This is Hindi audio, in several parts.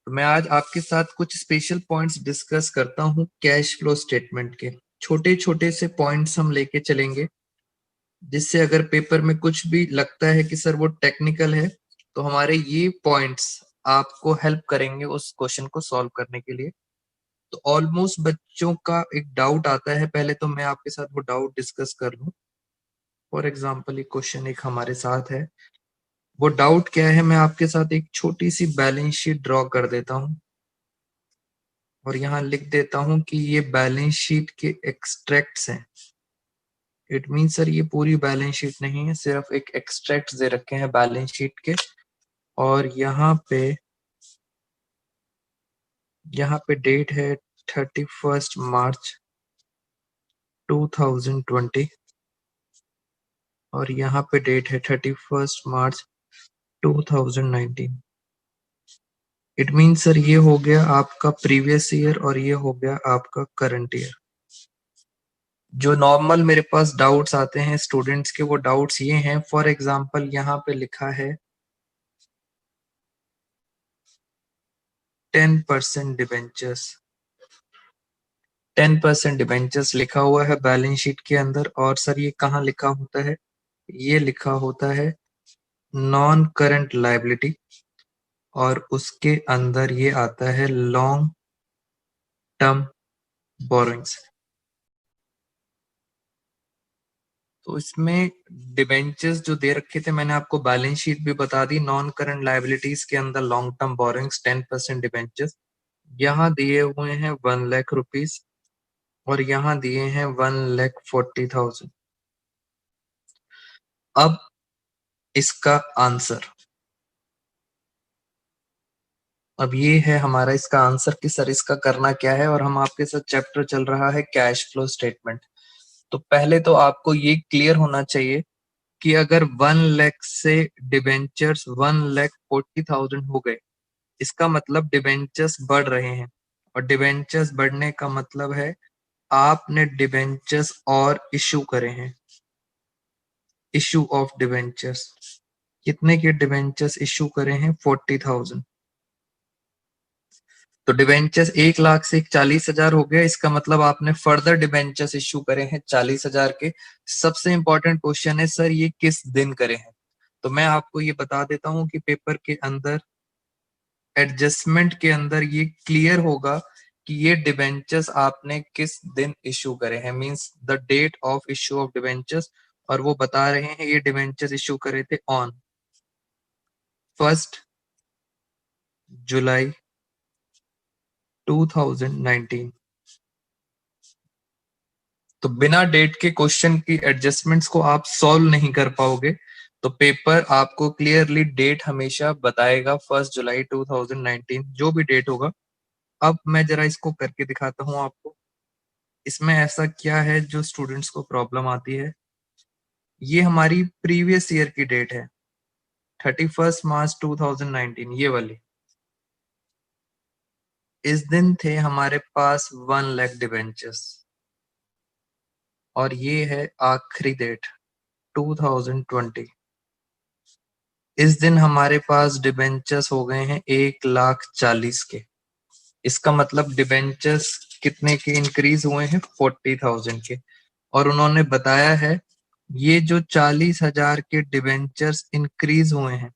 तो मैं आज आपके साथ कुछ स्पेशल पॉइंट्स डिस्कस करता हूँ कैश फ्लो स्टेटमेंट के। छोटे छोटे से पॉइंट्स हम लेके चलेंगे, जिससे अगर पेपर में कुछ भी लगता है कि सर वो टेक्निकल है, तो हमारे ये पॉइंट्स आपको हेल्प करेंगे उस क्वेश्चन को सॉल्व करने के लिए। तो ऑलमोस्ट बच्चों का एक डाउट आता है, पहले तो मैं आपके साथ वो डाउट डिस्कस कर लूं। फॉर एग्जाम्पल एक क्वेश्चन एक हमारे साथ है, वो डाउट क्या है, मैं आपके साथ एक छोटी सी बैलेंस शीट ड्रॉ कर देता हूँ और यहाँ लिख देता हूं कि ये बैलेंस शीट के एक्सट्रैक्ट्स हैं। इट मीन सर ये पूरी बैलेंस शीट नहीं है, सिर्फ एक एक्सट्रैक्ट दे रखे हैं बैलेंस शीट के। और यहाँ पे डेट है 31 मार्च 2020 और यहाँ पे डेट है 31 मार्च 2019। इट मीन सर ये हो गया आपका प्रीवियस ईयर और ये हो गया आपका करंट ईयर। जो नॉर्मल मेरे पास डाउट्स आते हैं स्टूडेंट्स के, वो डाउट्स ये हैं। फॉर एग्जांपल यहाँ पे लिखा है 10% डिबेंचर्स, 10% डिबेंचर्स लिखा हुआ है बैलेंस शीट के अंदर। और सर ये कहाँ लिखा होता है? ये लिखा होता है नॉन करंट लायबिलिटी और उसके अंदर ये आता है लॉन्ग टर्म बोरोइंग्स। तो इसमें डिबेंचर्स जो दे रखे थे, मैंने आपको बैलेंस शीट भी बता दी। नॉन करंट लायबिलिटीज के अंदर लॉन्ग टर्म बोरोइंग्स 10% डिबेंचर्स यहाँ दिए हुए हैं 1 लाख रुपीज और यहाँ दिए हैं 1,40,000। अब इसका आंसर, अब ये है हमारा इसका आंसर कि सर इसका करना क्या है। और हम आपके साथ चैप्टर चल रहा है कैश फ्लो स्टेटमेंट। तो पहले तो आपको ये क्लियर होना चाहिए कि अगर 1 लाख से डिबेंचर्स 1,40,000 हो गए, इसका मतलब डिबेंचर्स बढ़ रहे हैं। और डिबेंचर्स बढ़ने का मतलब है आपने डिबेंचर्स और इशू करे हैं। इशू ऑफ डिबेंचर्स, कितने के डिबेंचर्स इशू करे हैं? 40,000। तो डिबेंचर्स 1 लाख से 40,000 हो गया, इसका मतलब आपने फर्दर डिबेंचर्स इशू करे हैं 40,000 के। सबसे इंपॉर्टेंट क्वेश्चन है सर ये किस दिन करे हैं? तो मैं आपको ये बता देता हूं कि पेपर के अंदर एडजस्टमेंट के अंदर ये क्लियर होगा कि ये डिबेंचर्स आपने किस दिन इशू करे हैं, means the date of issue of debentures. और वो बता रहे हैं ये डिबेंचर्स इशू करे थे ऑन 1 जुलाई 2019। तो बिना डेट के क्वेश्चन की एडजस्टमेंट्स को आप सॉल्व नहीं कर पाओगे। तो पेपर आपको क्लियरली डेट हमेशा बताएगा 1 जुलाई 2019, जो भी डेट होगा। अब मैं जरा इसको करके दिखाता हूं आपको। इसमें ऐसा क्या है जो स्टूडेंट्स को प्रॉब्लम आती है। ये हमारी प्रीवियस ईयर की डेट है 31 मार्च 2019, ये वाली। इस दिन थे हमारे पास 1 लाख डिबेंचर्स और ये है आखिरी डेट 2020। इस दिन हमारे पास डिबेंचर्स हो गए हैं 1,40,000 के। इसका मतलब डिबेंचर्स कितने के इंक्रीज हुए हैं? 40,000 के। और उन्होंने बताया है ये जो 40,000 के डिबेंचर्स इंक्रीज हुए हैं,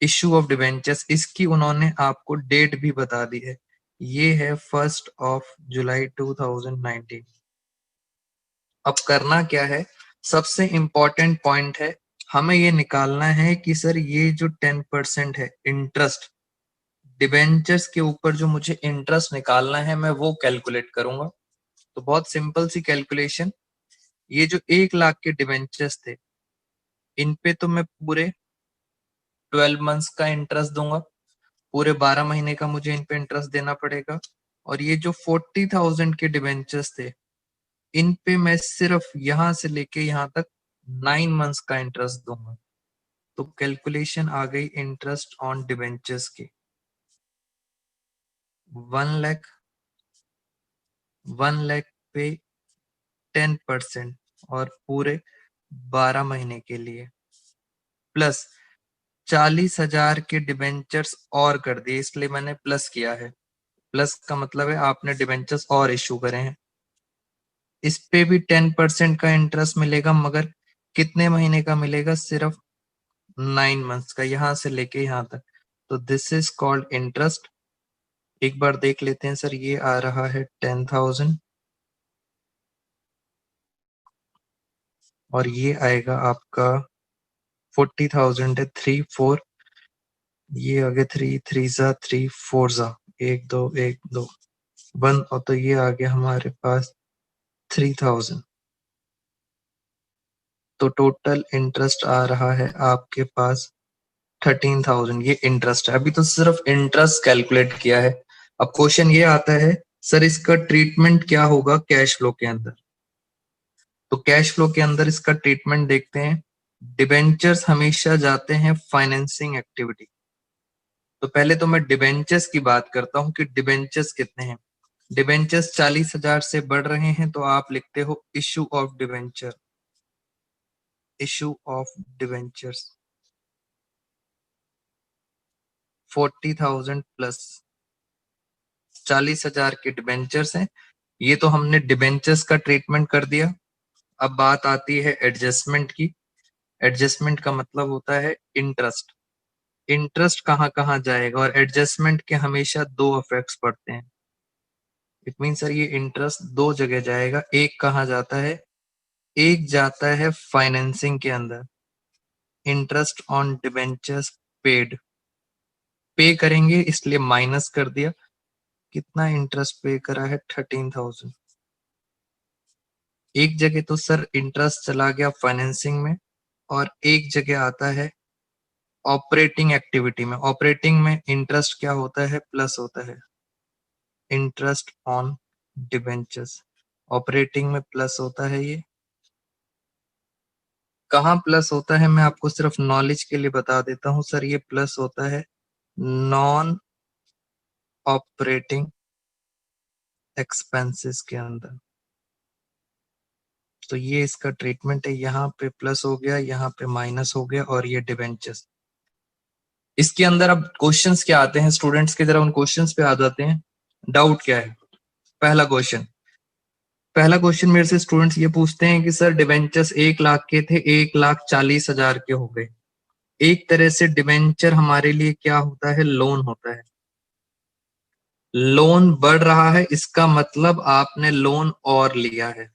इशू ऑफ डिबेंचर्स, इसकी उन्होंने आपको डेट भी बता दी है। ये है 1 जुलाई 2019। अब करना क्या है, सबसे इंपॉर्टेंट पॉइंट है, हमें ये निकालना है कि सर ये जो 10% है इंटरेस्ट डिबेंचर्स के ऊपर, जो मुझे इंटरेस्ट निकालना है, मैं वो कैलकुलेट करूंगा। तो बहुत सिंपल सी कैलकुलेशन, ये जो 1 लाख के डिबेंचर्स थे, इन पे तो मैं पूरे 12 मंथ्स का इंटरेस्ट दूंगा, पूरे 12 महीने का मुझे इन पे इंटरेस्ट देना पड़ेगा। और ये जो 40,000 के डिबेंचर्स थे, इन पे मैं सिर्फ यहां से लेके यहां तक 9 मंथ्स का इंटरेस्ट दूंगा। तो कैलकुलेशन आ गई इंटरेस्ट ऑन डिबेंचर्स की। 1 लाख, 1 लाख पे 10% और पूरे 12 महीने के लिए, प्लस 40,000 के डिबेंचर्स और कर दिए, इसलिए मैंने प्लस किया है। प्लस का मतलब है आपने डिबेंचर्स और इशू करे हैं। इस पे भी 10% का इंटरेस्ट मिलेगा, मगर कितने महीने का मिलेगा? सिर्फ 9 मंथ्स का, यहां से लेके यहां तक। तो दिस इज कॉल्ड इंटरेस्ट। एक बार देख लेते हैं सर, ये आ रहा है 10,000 और ये आएगा आपका 40,000 है। 3 4, ये आगे 3 3 जा 3 4 जा 1 2 1 2 1, और तो ये आ गया हमारे पास 3,000। तो टोटल इंटरेस्ट आ रहा है आपके पास 13,000। ये इंटरेस्ट है, अभी तो सिर्फ इंटरेस्ट कैलकुलेट किया है। अब क्वेश्चन ये आता है, सर इसका ट्रीटमेंट क्या होगा कैश फ्लो के अंदर? तो कैश फ्लो के अंदर इसका ट्रीटमेंट देखते हैं। डिबेंचर्स हमेशा जाते हैं फाइनेंसिंग एक्टिविटी। तो पहले तो मैं डिबेंचर्स की बात करता हूं कि डिबेंचर्स कितने हैं। डिबेंचर्स 40,000 से बढ़ रहे हैं तो आप लिखते हो issue of debenture. Issue of debentures 40,000 plus 40,000 के डिबेंचर्स हैं। ये तो हमने डिबेंचर्स का ट्रीटमेंट कर दिया। अब बात आती है एडजस्टमेंट की। एडजस्टमेंट का मतलब होता है इंटरेस्ट। इंटरेस्ट कहाँ कहाँ जाएगा? और एडजस्टमेंट के हमेशा दो इफेक्ट्स पड़ते हैं। इट मीन सर ये इंटरेस्ट दो जगह जाएगा। एक कहाँ जाता है? एक जाता है फाइनेंसिंग के अंदर, इंटरेस्ट ऑन डिबेंचर्स पेड। पे करेंगे इसलिए माइनस कर दिया। कितना इंटरेस्ट पे करा है? 13,000। एक जगह तो सर इंटरेस्ट चला गया फाइनेंसिंग में, और एक जगह आता है ऑपरेटिंग एक्टिविटी में। ऑपरेटिंग में इंटरेस्ट क्या होता है? प्लस होता है। इंटरेस्ट ऑन डिबेंचर्स ऑपरेटिंग में प्लस होता है। ये कहाँ प्लस होता है? मैं आपको सिर्फ नॉलेज के लिए बता देता हूँ सर, ये प्लस होता है नॉन ऑपरेटिंग एक्सपेंसेस के अंदर। तो ये इसका ट्रीटमेंट है। यहाँ पे प्लस हो गया, यहाँ पे माइनस हो गया, और ये डिबेंचर्स। इसके अंदर अब क्वेश्चंस क्या आते हैं स्टूडेंट्स के, जरा उन क्वेश्चंस पे आ जाते हैं। डाउट क्या है? पहला क्वेश्चन मेरे से स्टूडेंट्स ये पूछते हैं कि सर डिबेंचर्स 1 लाख के थे, 1,40,000 के हो गए। एक तरह से डिबेंचर हमारे लिए क्या होता है? लोन होता है। लोन बढ़ रहा है, इसका मतलब आपने लोन और लिया है।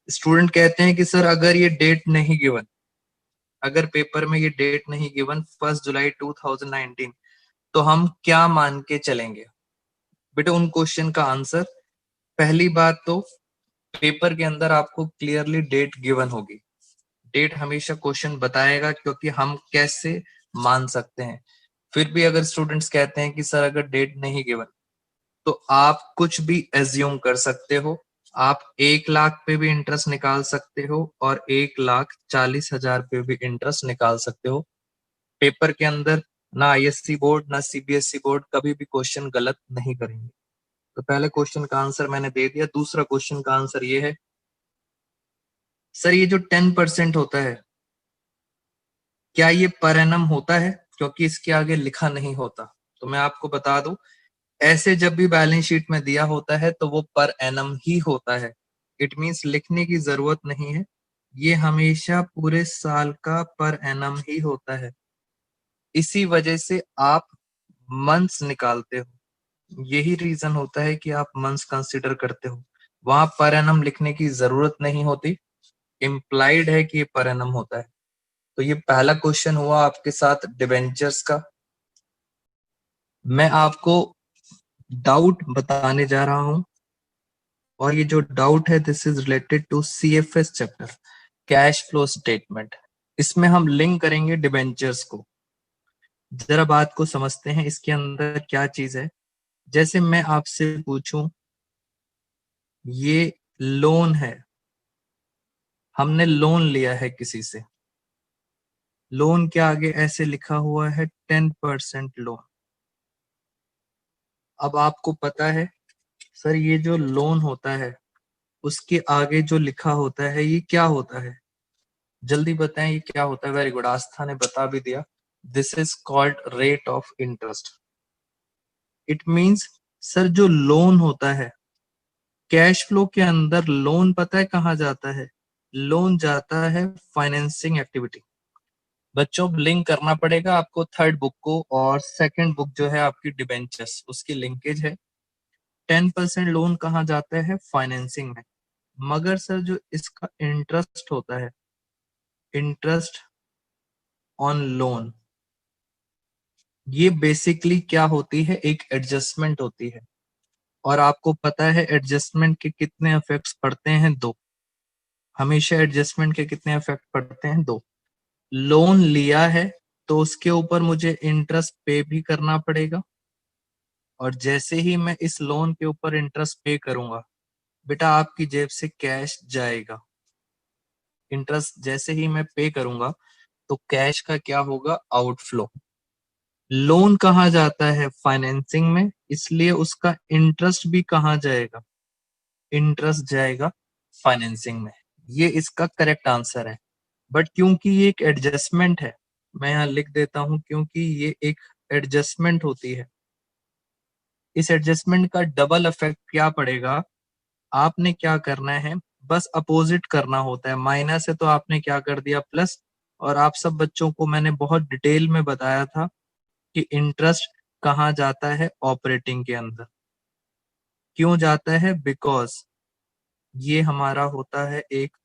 स्टूडेंट कहते हैं कि सर अगर ये डेट नहीं गिवन, अगर पेपर में ये डेट नहीं गिवन 1 जुलाई 2019, तो हम क्या मान के चलेंगे? बेटे उन क्वेश्चन का आंसर, पहली बात तो पेपर के अंदर आपको क्लियरली डेट गिवन होगी। डेट हमेशा क्वेश्चन बताएगा, क्योंकि हम कैसे मान सकते हैं। फिर भी अगर स्टूडेंट्स कहते हैं कि सर अगर डेट नहीं गिवन, तो आप कुछ भी एज्यूम कर सकते हो। आप 1 लाख पे भी इंटरेस्ट निकाल सकते हो और 1,40,000 पे भी इंटरेस्ट निकाल सकते हो। पेपर के अंदर ना आईएससी बोर्ड ना सीबीएसई बोर्ड कभी भी क्वेश्चन गलत नहीं करेंगे। तो पहले क्वेश्चन का आंसर मैंने दे दिया। दूसरा क्वेश्चन का आंसर ये है, सर ये जो 10% होता है, क्या ये पर एनम होता है? क्योंकि इसके आगे लिखा नहीं होता। तो मैं आपको बता दूं, ऐसे जब भी बैलेंस शीट में दिया होता है तो वो पर एनम ही होता है। इट मींस लिखने की जरूरत नहीं है। ये हमेशा पूरे साल का पर एनम ही होता है। इसी वजह से आप मंथ्स निकालते हो। यही रीजन होता है कि आप मंथ्स कंसीडर करते हो। वहां पर एनम लिखने की जरूरत नहीं होती, इम्प्लाइड है कि ये पर एनम होता है। तो ये पहला क्वेश्चन हुआ आपके साथ डिबेंचर्स का। मैं आपको डाउट बताने जा रहा हूं, और ये जो डाउट है this is related to CFS chapter, cash flow statement. इसमें हम लिंक करेंगे डिबेंचर्स को। जरा बात को समझते हैं, इसके अंदर क्या चीज है। जैसे मैं आपसे पूछूं, ये लोन है, हमने लोन लिया है किसी से। लोन के आगे ऐसे लिखा हुआ है 10% लोन। अब आपको पता है सर ये जो लोन होता है उसके आगे जो लिखा होता है ये क्या होता है? जल्दी बताएं ये क्या होता है? वेरी गुड, आस्था ने बता भी दिया। This is called rate of interest. It means sir जो लोन होता है, कैश फ्लो के अंदर लोन पता है कहाँ जाता है? लोन जाता है फाइनेंसिंग एक्टिविटी। बच्चों लिंक करना पड़ेगा आपको थर्ड बुक को, और सेकंड बुक जो है आपकी डिबेंचर्स, उसकी लिंकेज है। 10% लोन कहाँ जाता है? फाइनेंसिंग में। मगर सर जो इसका इंटरेस्ट होता है, इंटरेस्ट ऑन लोन, ये बेसिकली क्या होती है? एक एडजस्टमेंट होती है। और आपको पता है एडजस्टमेंट के कितने इफेक्ट्स पड़ते हैं? दो। हमेशा एडजस्टमेंट के कितने इफेक्ट पड़ते हैं? दो। लोन लिया है तो उसके ऊपर मुझे इंटरेस्ट पे भी करना पड़ेगा, और जैसे ही मैं इस लोन के ऊपर इंटरेस्ट पे करूंगा, बेटा आपकी जेब से कैश जाएगा। इंटरेस्ट जैसे ही मैं पे करूंगा तो कैश का क्या होगा? आउटफ्लो। लोन कहाँ जाता है? फाइनेंसिंग में, इसलिए उसका इंटरेस्ट भी कहाँ जाएगा? इंटरेस्ट जाएगा फाइनेंसिंग में। ये इसका करेक्ट आंसर है। बट क्योंकि ये एक एडजस्टमेंट है, मैं यहाँ लिख देता हूं, क्योंकि ये एक एडजस्टमेंट होती है, इस एडजस्टमेंट का डबल इफेक्ट क्या पड़ेगा? आपने क्या करना है? बस अपोजिट करना होता है। माइनस है तो आपने क्या कर दिया? प्लस। और आप सब बच्चों को मैंने बहुत डिटेल में बताया था कि इंटरेस्ट कहाँ जाता है? ऑपरेटिंग के अंदर। क्यों जाता है? बिकॉज ये हमारा होता है एक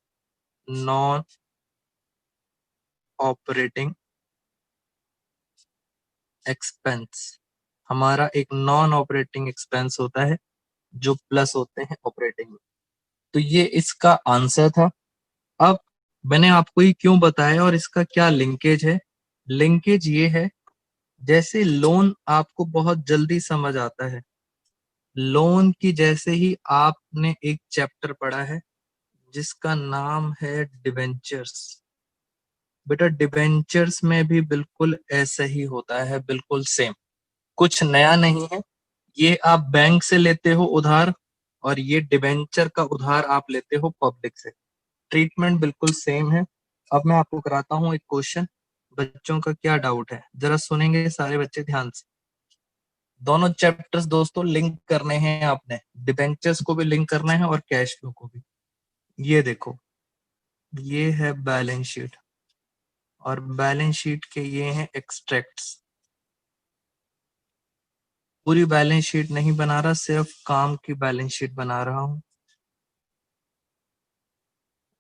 नॉन ऑपरेटिंग एक्सपेंस। हमारा एक नॉन ऑपरेटिंग एक्सपेंस होता है जो प्लस होते हैं ऑपरेटिंग में। तो ये इसका आंसर था। अब मैंने आपको ये क्यों बताया और इसका क्या लिंकेज है? लिंकेज ये है, जैसे लोन आपको बहुत जल्दी समझ आता है। लोन की जैसे ही आपने एक चैप्टर पढ़ा है जिसका नाम है डिबेंचर्स। बेटा डिबेंचर्स में भी बिल्कुल ऐसा ही होता है, बिल्कुल सेम, कुछ नया नहीं है। ये आप बैंक से लेते हो उधार, और ये डिबेंचर का उधार आप लेते हो पब्लिक से। ट्रीटमेंट बिल्कुल सेम है। अब मैं आपको कराता हूँ एक क्वेश्चन। बच्चों का क्या डाउट है जरा सुनेंगे सारे बच्चे ध्यान से। दोनों चैप्टर्स दोस्तों लिंक करने हैं आपने, डिबेंचर्स को भी लिंक करना है और कैश फ्लो को भी। ये देखो, ये है बैलेंस शीट, और बैलेंस शीट के ये हैं एक्सट्रैक्ट्स। पूरी बैलेंस शीट नहीं बना रहा, सिर्फ काम की बैलेंस शीट बना रहा हूं।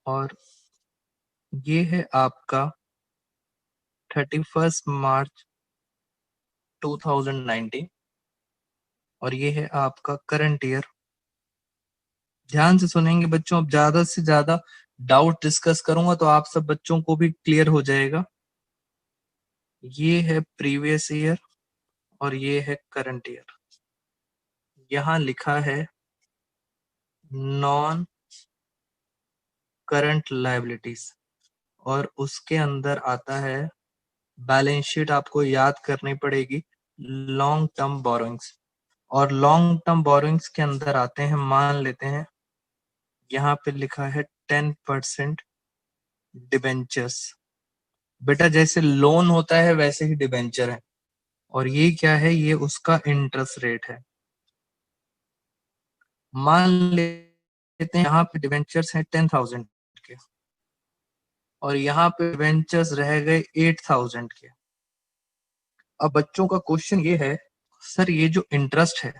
और ये है आपका 31 मार्च 2019, और ये है आपका करंट ईयर। ध्यान से सुनेंगे बच्चों, अब ज्यादा से ज्यादा डाउट डिस्कस करूंगा तो आप सब बच्चों को भी क्लियर हो जाएगा। ये है प्रीवियस ईयर और ये है करंट ईयर। यहाँ लिखा है नॉन करंट लायबिलिटीज, और उसके अंदर आता है बैलेंस शीट। आपको याद करनी पड़ेगी लॉन्ग टर्म बोरोइंग्स, और लॉन्ग टर्म बोरोइंग्स के अंदर आते हैं, मान लेते हैं यहाँ पे लिखा है 10% डिबेंचर्स। बेटा जैसे लोन होता है वैसे ही डिबेंचर है, और ये क्या है? ये उसका इंटरेस्ट रेट है। मान लेते हैं यहाँ पे डिबेंचर्स हैं 10,000 के, और यहाँ पे डिबेंचर्स रह गए 8,000 के। अब बच्चों का क्वेश्चन ये है, सर ये जो इंटरेस्ट है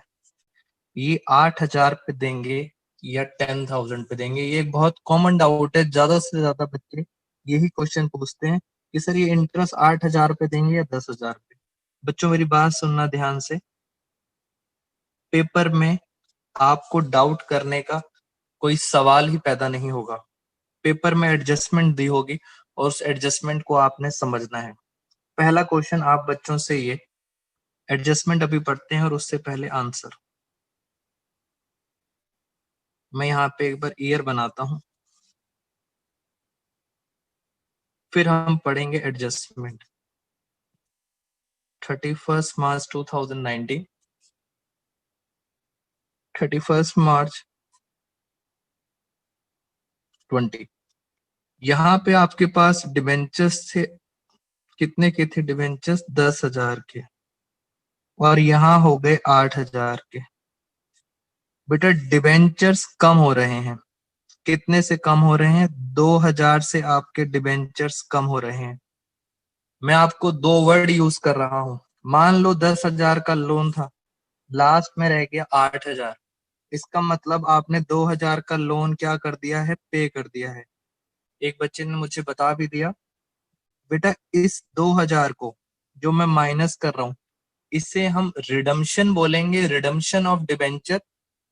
ये 8,000 पे देंगे या 10,000 पे देंगे? ये एक बहुत कॉमन डाउट है, ज्यादा से ज्यादा बच्चे यही क्वेश्चन पूछते हैं कि सर ये इंटरेस्ट 8,000 पे देंगे या 10,000 पे। बच्चों मेरी बात सुनना ध्यान से। पेपर में आपको डाउट करने का कोई सवाल ही पैदा नहीं होगा। पेपर में एडजस्टमेंट दी होगी और उस एडजस्टमेंट को आपने समझना है। पहला क्वेश्चन आप बच्चों से ये एडजस्टमेंट अभी पढ़ते हैं और उससे पहले आंसर। मैं यहाँ पे एक बार ईयर बनाता हूं, फिर हम पढ़ेंगे एडजस्टमेंट। 31 मार्च 2019, 31 मार्च 2020। यहाँ पे आपके पास डिबेंचर्स थे कितने के थे डिबेंचर्स? 10,000 के, और यहाँ हो गए 8,000 के। बेटा डिबेंचर्स कम हो रहे हैं, कितने से कम हो रहे हैं? 2,000 से आपके डिबेंचर्स कम हो रहे हैं। मैं आपको दो वर्ड यूज कर रहा हूं। मान लो 10,000 का लोन था, लास्ट में रह गया 8,000। इसका मतलब आपने 2,000 का लोन क्या कर दिया है? पे कर दिया है। एक बच्चे ने मुझे बता भी दिया, बेटा इस 2,000 को जो मैं माइनस कर रहा हूं, इसे हम रिडम्पशन बोलेंगे, रिडम्पशन ऑफ डिबेंचर,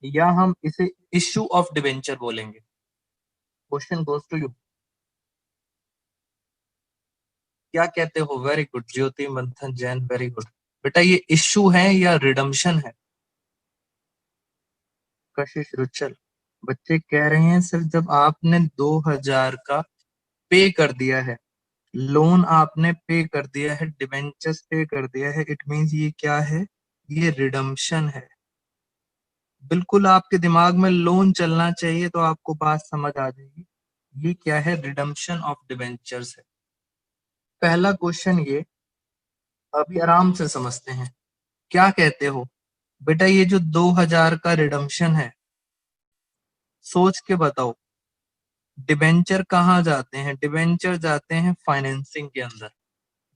या हम इसे इश्यू ऑफ डिबेंचर बोलेंगे? Question goes to you. क्या कहते हो? वेरी गुड ज्योति मंथन जैन, वेरी गुड। बेटा ये इश्यू है या रिडम्पशन है? कशिश रुचल, बच्चे कह रहे हैं सर जब आपने 2,000 का पे कर दिया है, लोन आपने पे कर दिया है, डिबेंचर्स पे कर दिया है, इट मींस ये क्या है? ये रिडम्पशन है। बिल्कुल आपके दिमाग में लोन चलना चाहिए तो आपको बात समझ आ जाएगी। ये क्या है? रिडम्पशन ऑफ डिबेंचर्स है। पहला क्वेश्चन ये अभी आराम से समझते हैं। क्या कहते हो? बेटा ये जो 2,000 का रिडम्पशन है, सोच के बताओ, डिबेंचर कहाँ जाते हैं? डिबेंचर जाते हैं फाइनेंसिंग के अंदर।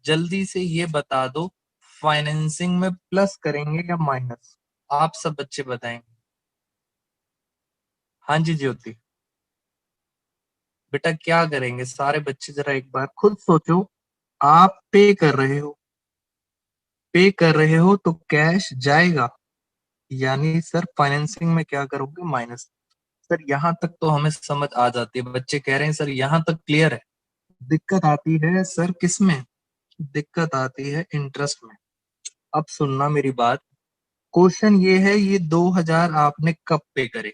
जल्दी से ये बता दो, फाइनेंसिंग में प्लस करेंगे या माइनस? आप सब बच्चे बताएंगे। हाँ जी ज्योति। बेटा क्या करेंगे सारे बच्चे, जरा एक बार खुद सोचो। आप पे कर रहे हो तो कैश जाएगा, यानी सर फाइनेंसिंग में क्या करोगे? माइनस। सर यहाँ तक तो हमें समझ आ जाती है, बच्चे कह रहे हैं सर यहाँ तक क्लियर है। दिक्कत आती है सर किस में? दिक्कत आती है इंटरेस्ट में। अब सुनना मेरी बात, क्वेश्चन ये है ये 2,000 आपने कब पे करे?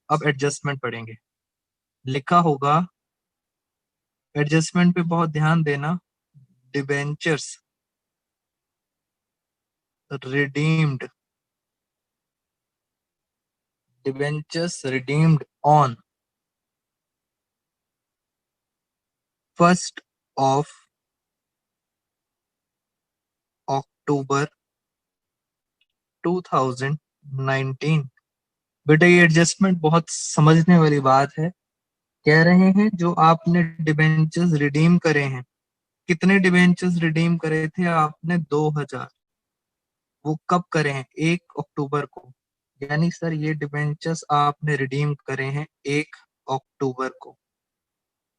अब एडजस्टमेंट पढ़ेंगे, लिखा होगा, एडजस्टमेंट पे बहुत ध्यान देना। Debentures redeemed, debentures redeemed on 1 of October 2019। बेटा ये एडजस्टमेंट बहुत समझने वाली बात है। कह रहे हैं जो आपने डिबेंचर्स रिडीम करे हैं, कितने डिबेंचर्स रिडीम करे थे आपने? 2,000। वो कब करे हैं? 1 अक्टूबर को। यानी सर ये डिबेंचर्स आपने रिडीम करे हैं 1 अक्टूबर को।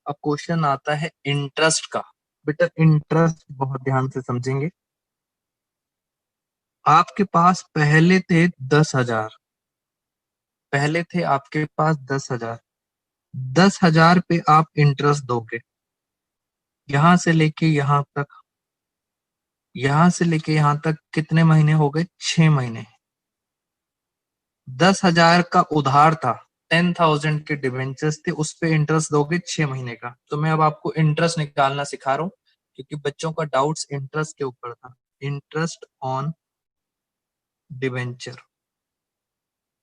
अब क्वेश्चन आता है इंटरेस्ट का। बेटा इंटरेस्ट बहुत ध्यान से समझेंगे। आपके पास पहले थे 10,000, पहले थे आपके पास 10,000। 10,000 पे आप इंटरेस्ट दोगे, यहां से लेके यहां तक, यहां से लेके यहां तक कितने महीने हो गए? 6 महीने। 10,000 का उधार था, 10,000 के डिवेंचर्स थे, उस पे इंटरेस्ट दोगे 6 महीने का। तो मैं अब आपको इंटरेस्ट निकालना सिखा रहा हूँ, क्योंकि बच्चों का डाउट्स इंटरेस्ट के ऊपर था। Interest on debenture.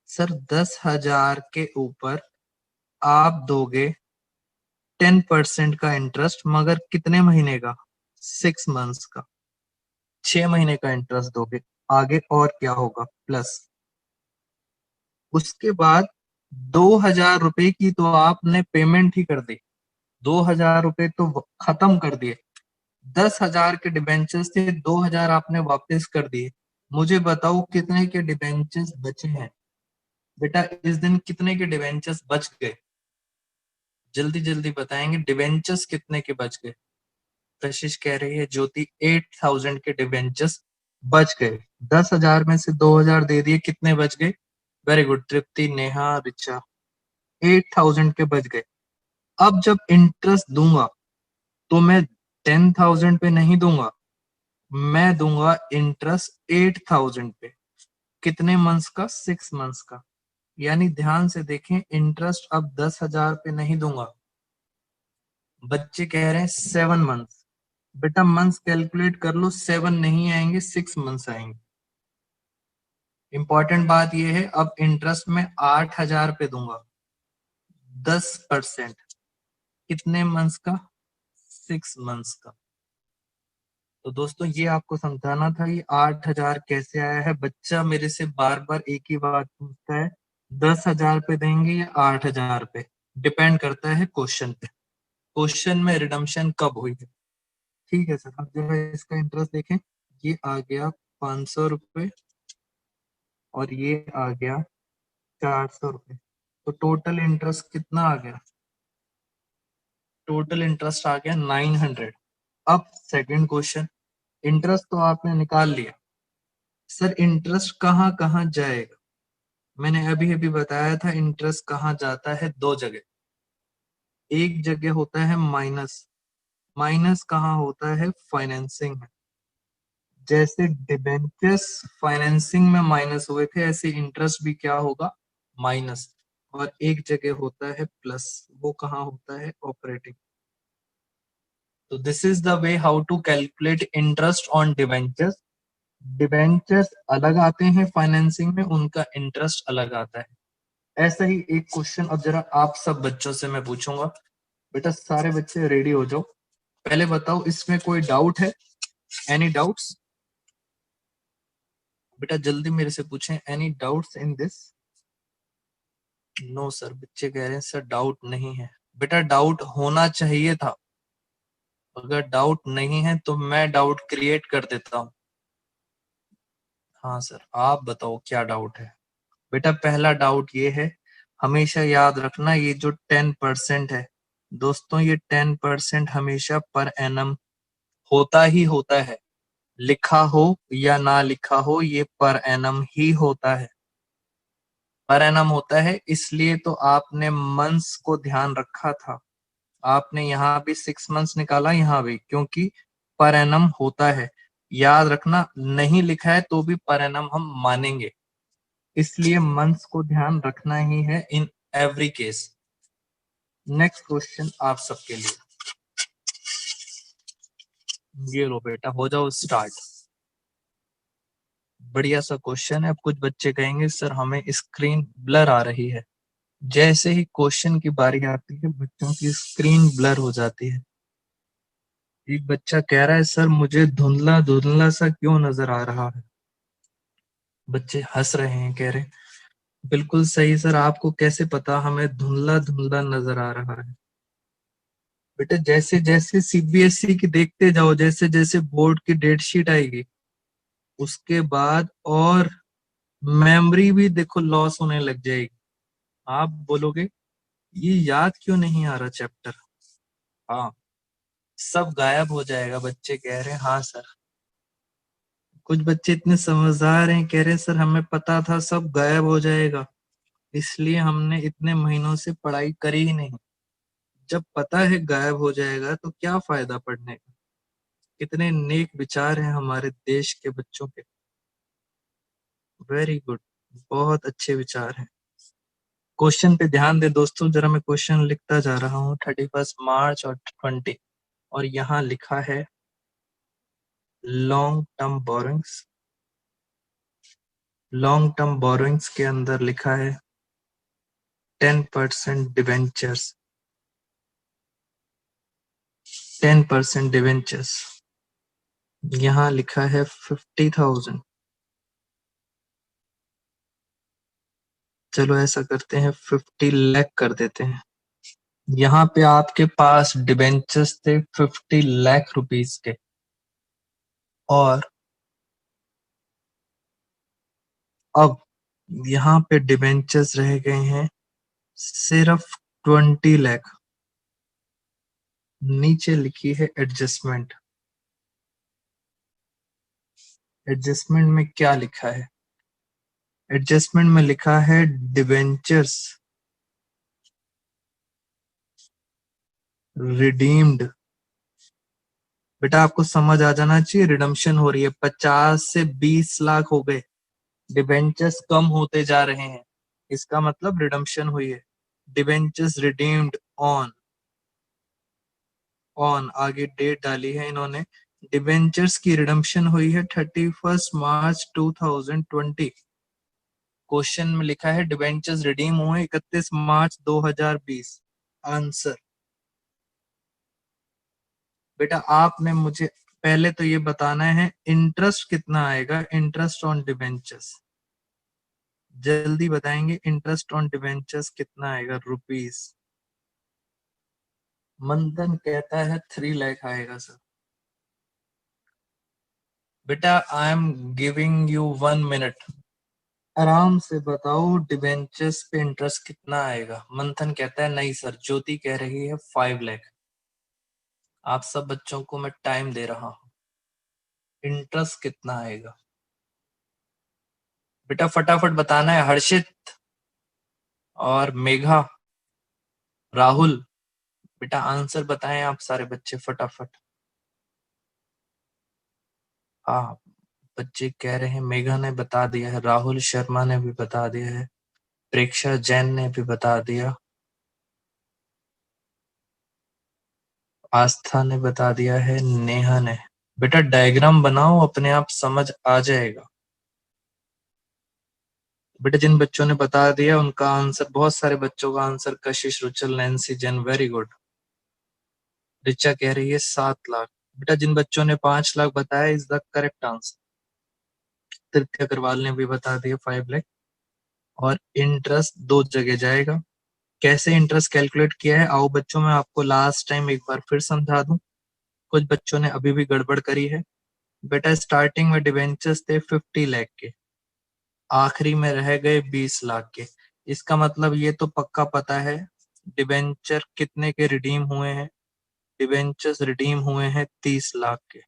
सर 10,000 के ऊपर आप दोगे 10% का इंटरेस्ट, मगर कितने महीने का? 6 मंथ्स का। 6 महीने का इंटरेस्ट दोगे। आगे और क्या होगा? प्लस। उसके बाद 2,000 रुपए की तो आपने पेमेंट ही कर दी, 2,000 रुपए तो खत्म कर दिए। 10,000 के डिबेंचर्स थे, 2,000 आपने वापस कर दिए। मुझे बताओ कितने के डिबेंचर्स बचे हैं? बेटा इस दिन कितने के डिबेंचर्स बच गए? जल्दी जल्दी बताएंगे, डिबेंचर्स कितने के बच गए? कशिश कह रही है ज्योति 8,000 के डिबेंचर्स बच गए। 10,000 में से 2,000 दे दिए, कितने बच गए? वेरी गुड तृप्ति, नेहा, रिचा, 8,000 के बच गए। अब जब इंटरेस्ट दूंगा तो मैं 10,000 पे नहीं दूंगा, मैं दूंगा इंटरेस्ट 8,000 पे। कितने मंथ्स का? 6 मंथ्स का। यानी ध्यान से देखें, इंटरेस्ट अब 10,000 पे नहीं दूंगा। बच्चे कह रहे हैं 7 मंथ्स। बेटा मंथ्स कैलकुलेट कर लो, 7 नहीं आएंगे, 6 मंथ्स आएंगे। इंपॉर्टेंट बात यह है, अब इंटरेस्ट में 8,000 पे दूंगा, 10%। कितने मंथ्स का? 6 मंथ्स का। तो दोस्तों ये आपको समझाना था, ये 8,000 कैसे आया है। बच्चा मेरे से बार बार एक ही बात पूछता है, 10,000 पे देंगे या 8,000 पे, डिपेंड करता है क्वेश्चन पे, क्वेश्चन में रिडम्पशन कब हुई है। ठीक है सर, अब जो है इसका इंटरेस्ट देखें, ये आ गया 500 रुपये और ये आ गया 400 रुपये, तो टोटल इंटरेस्ट कितना आ गया, टोटल इंटरेस्ट आ गया 900। अब सेकंड क्वेश्चन, इंटरेस्ट तो आपने निकाल लिया, सर इंटरेस्ट कहाँ कहाँ जाएगा। मैंने अभी अभी बताया था इंटरेस्ट कहाँ जाता है, दो जगह, एक जगह होता है माइनस, माइनस कहाँ होता है, फाइनेंसिंग में। जैसे डिबेंचर्स फाइनेंसिंग में माइनस हुए थे, ऐसे इंटरेस्ट भी क्या होगा, माइनस। और एक जगह होता है प्लस, वो कहाँ होता है, ऑपरेटिंग। तो this is the way how to calculate interest on debentures. Debentures अलग आते हैं फाइनेंसिंग में, उनका इंटरेस्ट अलग आता है। ऐसा ही एक क्वेश्चन अब जरा आप सब बच्चों से मैं पूछूंगा। बेटा सारे बच्चे रेडी हो जाओ, पहले बताओ इसमें कोई डाउट है, एनी डाउट्स। बेटा जल्दी मेरे से पूछें, any doubts in this. No sir, बच्चे कह रहे हैं सर डाउट नहीं है। बेटा डाउट होना चाहिए था, अगर डाउट नहीं है तो मैं डाउट क्रिएट कर देता हूँ। हाँ सर, आप बताओ क्या डाउट है। बेटा पहला डाउट ये है, हमेशा याद रखना ये जो 10% है दोस्तों, ये 10% हमेशा पर एनम होता ही होता है, लिखा हो या ना लिखा हो, ये पर एनम ही होता है, पर एनम होता है। इसलिए तो आपने मंथ्स को ध्यान रखा था, आपने यहाँ भी 6 मंथ्स निकाला, यहाँ भी, क्योंकि पर एनम होता है। याद रखना, नहीं लिखा है तो भी पर एनम हम मानेंगे, इसलिए मंथ्स को ध्यान रखना ही है in every case. Next question आप सबके लिए, ये लो बेटा, हो जाओ स्टार्ट। बढ़िया सा क्वेश्चन है। अब कुछ बच्चे कहेंगे सर हमें स्क्रीन ब्लर आ रही है। जैसे ही क्वेश्चन की बारी आती है बच्चों की स्क्रीन ब्लर हो जाती है। एक बच्चा कह रहा है सर मुझे धुंधला धुंधला सा क्यों नजर आ रहा है। बच्चे हंस रहे हैं, कह रहे हैं बिल्कुल सही सर, आपको कैसे पता हमें धुंधला धुंधला नजर आ रहा है। बेटा जैसे जैसे सीबीएसई की देखते जाओ, जैसे जैसे बोर्ड की डेट शीट आएगी उसके बाद और मेमोरी भी देखो लॉस होने लग जाएगी। आप बोलोगे ये याद क्यों नहीं आ रहा चैप्टर। हाँ, सब गायब हो जाएगा। बच्चे कह रहे हैं हाँ सर। कुछ बच्चे इतने समझदार हैं, कह रहे हैं सर हमें पता था सब गायब हो जाएगा, इसलिए हमने इतने महीनों से पढ़ाई करी ही नहीं। जब पता है गायब हो जाएगा तो क्या फायदा पढ़ने का। कितने नेक विचार हैं हमारे देश के बच्चों के। वेरी गुड, बहुत अच्छे विचार हैं। क्वेश्चन पे ध्यान दे दोस्तों, जरा मैं क्वेश्चन लिखता जा रहा हूँ। 31 मार्च और 20, और यहाँ लिखा है long term borrowings. Long term borrowings के अंदर लिखा है 10% डिवेंचर्स, 10% डिवेंचर्स। यहाँ लिखा है 50,000। चलो ऐसा करते हैं 50 लाख कर देते हैं। यहाँ पे आपके पास डिबेंचर्स थे 50 लाख रुपीस के, और अब यहाँ पे डिबेंचर्स रह गए हैं सिर्फ 20 लाख। नीचे लिखी है एडजस्टमेंट। एडजस्टमेंट में क्या लिखा है, एडजस्टमेंट में लिखा है डिबेंचर्स रिडीम्ड। बेटा आपको समझ आ जाना चाहिए, रिडम्पशन हो रही है, 50 से 20 लाख हो गए, डिबेंचर्स कम होते जा रहे हैं, इसका मतलब रिडम्पशन हुई है। डिबेंचर्स रिडीम्ड ऑन, ऑन आगे डेट डाली है इन्होंने। डिबेंचर्स की रिडम्पशन हुई है 31 मार्च 2020। क्वेश्चन में लिखा है डिबेंचर्स रिडीम हुए 31 मार्च 2020। आंसर बेटा आपने मुझे पहले तो ये बताना है इंटरेस्ट कितना आएगा, इंटरेस्ट ऑन डिबेंचर्स। जल्दी बताएंगे इंटरेस्ट ऑन डिबेंचर्स कितना आएगा रुपीस। मंथन कहता है 3 लाख आएगा सर। बेटा I am giving you 1 minute, आराम से बताओ डिबेंचर्स पे इंटरेस्ट कितना आएगा। मंथन कहता है नहीं सर। ज्योति कह रही है 5 लाख। आप सब बच्चों को मैं टाइम दे रहा हूं, इंटरेस्ट कितना आएगा बेटा फटाफट बताना है। हर्षित और मेघा, राहुल, बेटा आंसर बताएं आप सारे बच्चे फटाफट। हाँ बच्चे कह रहे हैं, मेघा ने बता दिया है, राहुल शर्मा ने भी बता दिया है, प्रेक्षा जैन ने भी बता दिया, आस्था ने बता दिया है, नेहा ने। बेटा डायग्राम बनाओ, अपने आप समझ आ जाएगा। बेटा जिन बच्चों ने बता दिया उनका आंसर, बहुत सारे बच्चों का आंसर, कशिश, रुचल, Nancy, Jain, very good. Richa कह रही है 7 लाख। बेटा जिन बच्चों ने 5 लाख बताया इज द करेक्ट आंसर। तृप्ति अग्रवाल ने भी बता दिया 5 लाख। और इंटरेस्ट 2 जगह जाएगा। कैसे इंटरेस्ट कैलकुलेट किया है आओ बच्चों मैं आपको लास्ट टाइम एक बार फिर समझा दूं, कुछ बच्चों ने अभी भी गड़बड़ करी है। बेटा स्टार्टिंग में डिवेंचर्स थे 50 लाख के, आखिरी में रह गए 20 लाख के। इसका मतलब ये तो पक्का पता है डिवेंचर कितने के रिडीम हुए हैं। डिवेंचर्स रिडीम हुए हैं 30 लाख के।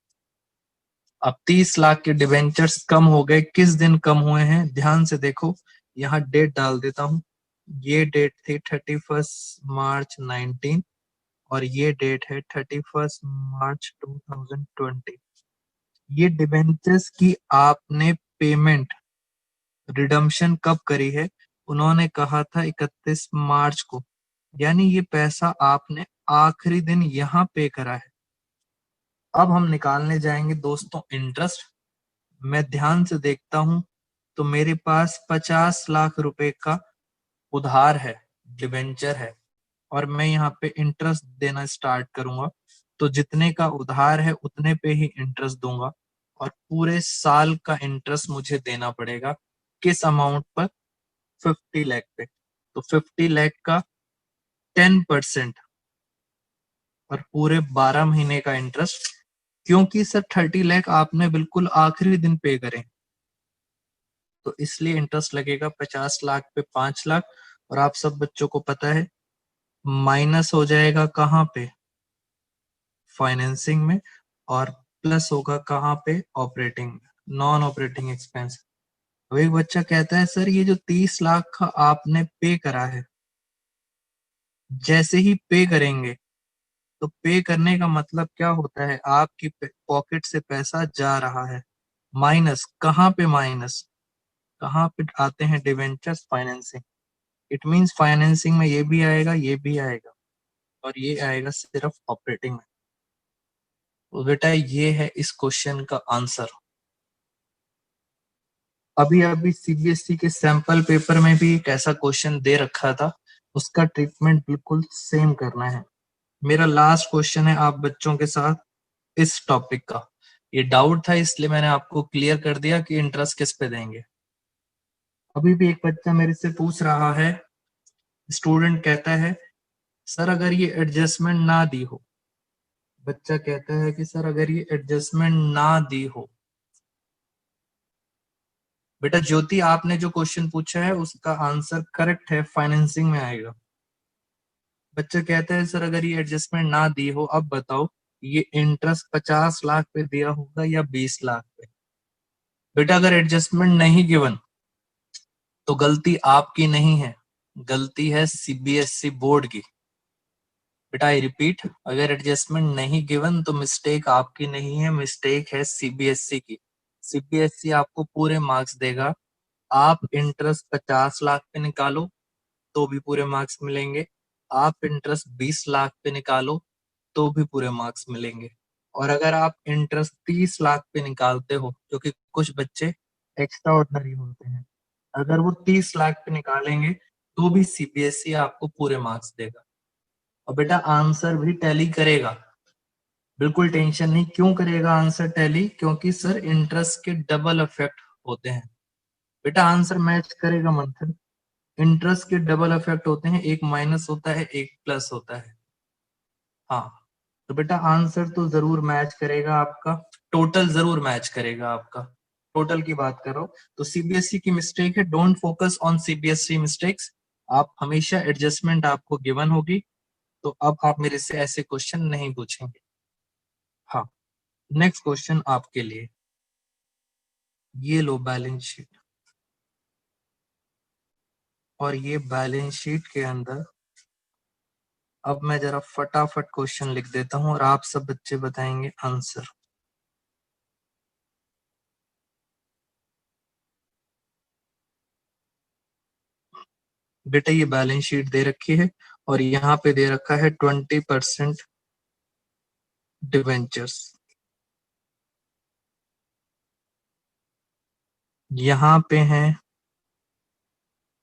अब 30 लाख के डिवेंचर्स कम हो गए, किस दिन कम हुए हैं ध्यान से देखो, यहाँ डेट डाल देता हूं। ये डेट थी 31 मार्च 19 और ये डेट है 31 मार्च 2020। ये डिबेंचर्स की आपने पेमेंट रिडम्पशन कब करी है, उन्होंने कहा था 31 मार्च को, यानी ये पैसा आपने आखिरी दिन यहाँ पे करा है। अब हम निकालने जाएंगे दोस्तों इंटरेस्ट। मैं ध्यान से देखता हूं तो मेरे पास 50 लाख रुपए का उधार है, डिबेंचर है, और मैं यहाँ पे इंटरेस्ट देना स्टार्ट करूंगा। तो जितने का उधार है उतने पे ही इंटरेस्ट दूंगा और पूरे साल का इंटरेस्ट मुझे देना पड़ेगा। किस अमाउंट पर? 50 लाख पे। तो 50 लाख का 10% और पूरे 12 महीने का इंटरेस्ट, क्योंकि सर 30 लाख आपने बिल्कुल आखिरी दिन पे करे, तो इसलिए इंटरेस्ट लगेगा 50 लाख पे 5 लाख। और आप सब बच्चों को पता है माइनस हो जाएगा कहाँ पे? फाइनेंसिंग में, और प्लस होगा कहाँ पे? ऑपरेटिंग में, नॉन ऑपरेटिंग एक्सपेंस। तो एक बच्चा कहता है सर ये जो 30 लाख का आपने पे करा है, जैसे ही पे करेंगे तो पे करने का मतलब क्या होता है? आपकी पॉकेट से पैसा जा रहा है। माइनस कहाँ पे? माइनस कहाँ पे आते हैं? Debentures financing. It means financing में ये भी आएगा, ये भी आएगा, और ये आएगा सिर्फ ऑपरेटिंग में। तो बेटा ये है इस क्वेश्चन का आंसर। अभी अभी सीबीएसई के सैंपल पेपर में भी एक ऐसा क्वेश्चन दे रखा था, उसका ट्रीटमेंट बिल्कुल सेम करना है। मेरा लास्ट क्वेश्चन है आप बच्चों के साथ इस टॉपिक का। ये डाउट था इसलिए मैंने आपको क्लियर कर दिया कि इंटरेस्ट किस पे देंगे। अभी भी एक बच्चा मेरे से पूछ रहा है, स्टूडेंट कहता है सर अगर ये एडजस्टमेंट ना दी हो, बच्चा कहता है कि सर अगर ये एडजस्टमेंट ना दी हो। बेटा ज्योति आपने जो क्वेश्चन पूछा है उसका आंसर करेक्ट है, फाइनेंसिंग में आएगा। बच्चा कहता है सर अगर ये एडजस्टमेंट ना दी हो, अब बताओ ये इंटरेस्ट 50 लाख पे दिया होगा या 20 लाख पे? बेटा अगर एडजस्टमेंट नहीं गिवन तो गलती आपकी नहीं है, गलती है सीबीएसई बोर्ड की। बेटा आई रिपीट, अगर एडजस्टमेंट नहीं गिवन तो मिस्टेक आपकी नहीं है, मिस्टेक है सीबीएसई की। सीबीएसई आपको पूरे मार्क्स देगा। आप इंटरेस्ट 50 लाख पे निकालो तो भी पूरे मार्क्स मिलेंगे, आप इंटरेस्ट 20 लाख पे निकालो तो भी पूरे मार्क्स मिलेंगे। और अगर आप इंटरेस्ट 30 लाख पे निकालते हो, क्योंकि कुछ बच्चे एक्स्ट्रा ऑर्डिनरी होते हैं, अगर वो 30 लाख पे निकालेंगे तो भी सीबीएसई आपको पूरे मार्क्स देगा। और बेटा आंसर भी टैली करेगा। बिल्कुल टेंशन नहीं, क्यों करेगा आंसर टैली, क्योंकि सर इंटरेस्ट के डबल इफेक्ट होते हैं। बेटा आंसर मैच करेगा मंथन, इंटरेस्ट के डबल इफेक्ट होते हैं, एक माइनस होता है एक प्लस होता है। हाँ, तो बेटा आंसर तो जरूर मैच करेगा आपका, टोटल जरूर मैच करेगा आपका, टोटल की बात कर रहा हूं। तो सीबीएसई की मिस्टेक है, don't focus on CBSE mistakes, आप हमेशा एडजस्टमेंट आपको गिवन होगी, तो अब आप मेरे से ऐसे क्वेश्चन नहीं पूछेंगे। हाँ, नेक्स्ट क्वेश्चन आपके लिए, ये लो बैलेंस शीट, और ये बैलेंस शीट के अंदर अब मैं जरा फटाफट क्वेश्चन लिख देता हूं और आप सब बच्चे बताएंगे आंसर। बेटा ये बैलेंस शीट दे रखी है और यहाँ पे दे रखा है 20% डिवेंचर्स, यहाँ पे हैं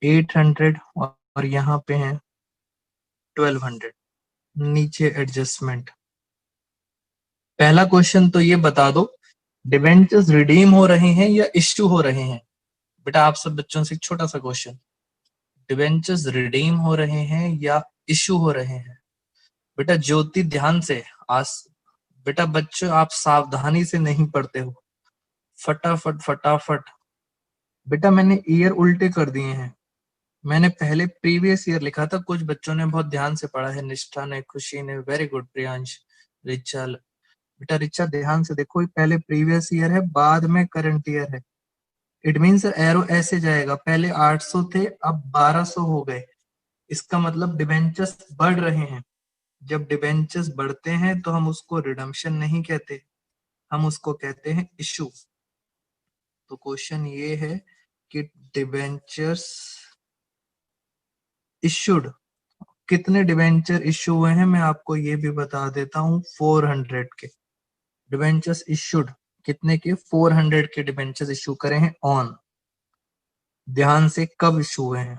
800 और यहाँ पे हैं 1200, नीचे एडजस्टमेंट। पहला क्वेश्चन तो ये बता दो, डिवेंचर्स रिडीम हो रहे हैं या इश्यू हो रहे हैं? बेटा आप सब बच्चों से एक छोटा सा क्वेश्चन, डिवेंचर्स रिडीम हो रहे हैं या इश्यू हो रहे हैं? बेटा ज्योति ध्यान से, आज बेटा बच्चों आप सावधानी से नहीं पढ़ते हो, फटाफट फटाफट। बेटा मैंने ईयर उल्टे कर दिए हैं, मैंने पहले प्रीवियस ईयर लिखा था, कुछ बच्चों ने बहुत ध्यान से पढ़ा है, निष्ठा ने, खुशी ने, वेरी गुड प्रियांश, रिचा। बेटा रिचा ध्यान से देखो, ये पहले प्रीवियस ईयर है बाद में करंट ईयर है, इट मीन्स एरो ऐसे जाएगा, पहले 800 थे अब 1200 हो गए, इसका मतलब डिबेंचर्स बढ़ रहे हैं। जब डिबेंचर्स बढ़ते हैं तो हम उसको रिडम्पशन नहीं कहते, हम उसको कहते हैं इशू। तो क्वेश्चन ये है कि डिबेंचर्स इशूड, कितने डिबेंचर इशू हुए हैं मैं आपको ये भी बता देता हूं, 400 के डिबेंचर्स इशूड, कितने के, 400 के डिबेंचर्स इशू करे हैं ऑन, ध्यान से कब इशू हुए हैं?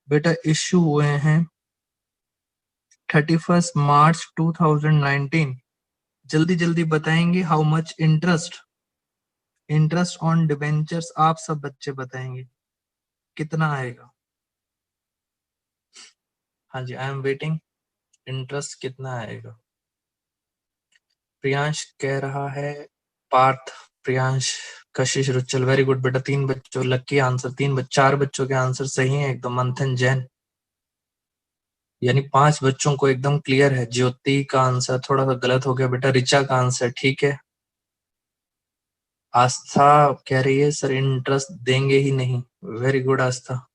बेटा इशू हुए हैं 31 मार्च 2019। जल्दी जल्दी बताएंगे how much interest, interest on debentures आप सब बच्चे बताएंगे कितना आएगा? हाँ जी, आई एम वेटिंग, इंटरेस्ट कितना आएगा? प्रियांश कह रहा है, पार्थ, प्रियांश, कशिश, रुचल, वेरी गुड बेटा, 3 बच्चों लकी आंसर, 4 बच्चों के आंसर सही है एकदम। मंथन जैन, यानी 5 बच्चों को एकदम क्लियर है। ज्योति का आंसर थोड़ा सा गलत हो गया बेटा, रिचा का आंसर ठीक है। आस्था कह रही है सर इंटरेस्ट देंगे ही नहीं, वेरी गुड आस्था।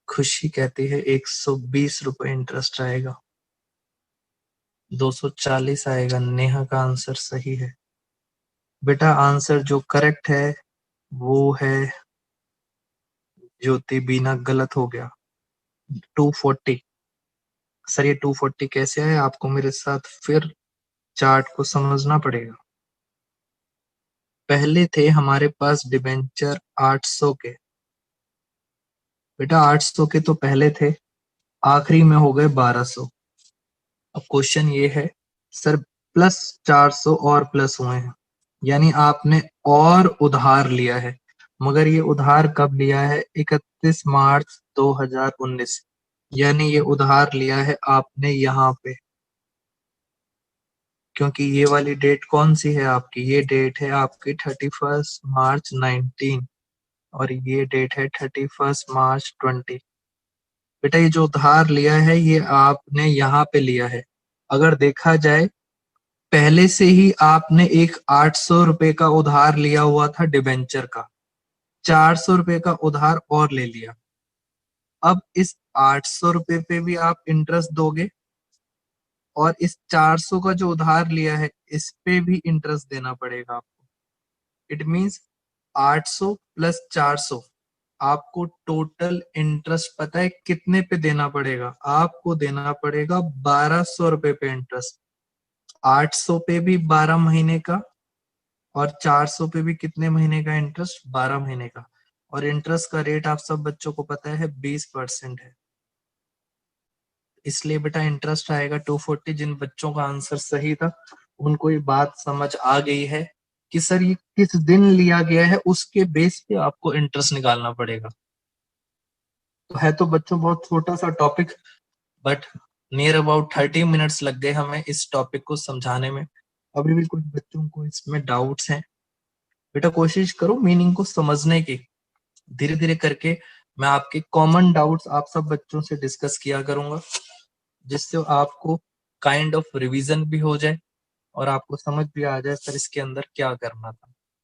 खुशी कहती है 120 रुपए इंटरेस्ट आएगा, 240 आएगा। नेहा का आंसर सही है बेटा, आंसर जो करेक्ट है वो है ज्योति, बीना गलत हो गया 240। सर ये 240 कैसे है, आपको मेरे साथ फिर चार्ट को समझना पड़ेगा। पहले थे हमारे पास डिबेंचर 800 के, बेटा 800 के तो पहले थे, आखिरी में हो गए 1200। अब क्वेश्चन ये है सर प्लस 400 और प्लस हुए हैं, यानी आपने और उधार लिया है, मगर ये उधार कब लिया है? 31 मार्च 2019, यानी ये उधार लिया है आपने यहाँ पे, क्योंकि ये वाली डेट कौन सी है आपकी, ये डेट है आपकी 31 मार्च 19 और ये डेट है 31 मार्च 20। बेटा ये जो उधार लिया है ये आपने यहाँ पे लिया है, अगर देखा जाए पहले से ही आपने एक 800 रुपए का उधार लिया हुआ था डिबेंचर का, 400 रुपए का उधार और ले लिया, अब इस 800 रुपए पे भी आप इंटरेस्ट दोगे और इस 400 का जो उधार लिया है इस पे भी इंटरेस्ट देना पड़ेगा आपको, इट मींस 800 प्लस 400, आपको टोटल इंटरेस्ट पता है कितने पे देना पड़ेगा? आपको देना पड़ेगा 1200 रुपए पे इंटरेस्ट, 800 पे भी 12 महीने का और 400 पे भी कितने महीने का इंटरेस्ट? 12 महीने का। और इंटरेस्ट का रेट आप सब बच्चों को पता है 20% है। इसलिए बेटा इंटरेस्ट आएगा 240। जिन बच्चों का आंसर सही था उनको ये बात समझ आ गई है कि सर ये किस दिन लिया गया है, उसके बेस पे आपको इंटरेस्ट निकालना पड़ेगा। तो है तो बच्चों बहुत छोटा सा topic, but near about 30 minutes लग गए हमें इस टॉपिक को समझाने में। अभी भी कुछ बच्चों को इसमें डाउट्स हैं। बेटा कोशिश करो मीनिंग को समझने की। धीरे धीरे करके मैं आपके कॉमन डाउट्स आप सब बच्चों से डिस्कस किया करूंगा, जिससे आपको काइंड ऑफ रिवीजन भी हो जाए और आपको समझ भी आ जाए सर इसके अंदर क्या करना था।